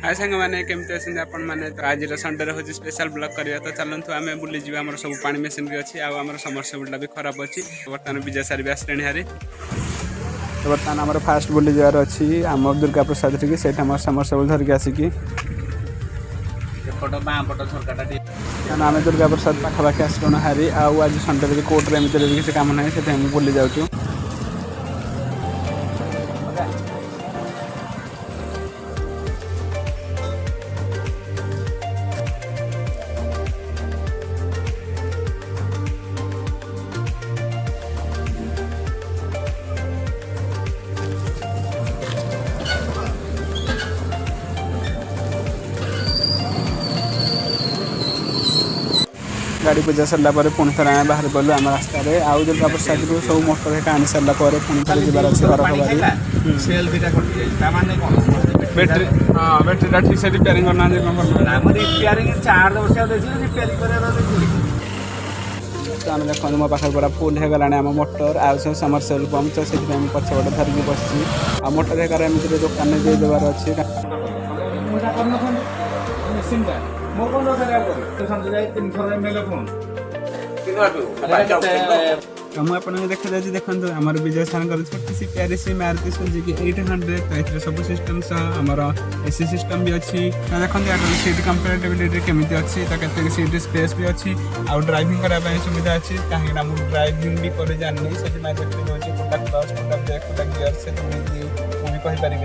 हाय सांग मैंने केमती अच्छे आपण मैंने तो आज संडे हूँ स्पेशल ब्लॉग करवा तो चलतु आम बुली जी आम सब पानी मेसीन भी अच्छी आम समरसेबुलटा भी खराब अच्छी बर्तमान विजय सार भी आसले हारी तो बर्तमान आम फास्ट बुली जार अच्छी आम दुर्गा प्रसाद टी से समरसेबुल धरिक आसिकी आम दुर्गा प्रसाद पाखापाखि आसलुन हारी आज संडे कोर्टे एमती भी किसी कम ना से बुली जाऊँ गाड़ी पूजा सरला पुणी थे आम बाहर गलु आम रास्त आउ दुर्गा प्रसाद रू सब मोटर हेका आनी सारा पुणी थे जबार अच्छे बैटेरी हाँ बैटेरी ठीक से रिपेयरिंग करना आम देखो मो पाखे पूरा फुल हो गला आम मोटर आउ सब समरसेबुल पंप तो से पछपटे धरिकी बस आ मोटर हेकार एमती दुकान दे देवार अच्छे मुझे देखा जाए देखो आम विजय सार छोटी सी प्यारी सी मारुति सुजुकी 800 तो सब सिस्टम आमर एसी सिस्टम भी अच्छी देखते आगे सीट कंपेरेटिविटी केमी अच्छी तो केत सीट स्पेस भी अच्छी आउ ड्राइविंग करने सुविधा अच्छी कहीं मुझे ड्राइविंग भी कर जानी से देखते कोटा क्लच कोटा ब्रेक कोटा गियर से मुझे कहीपरि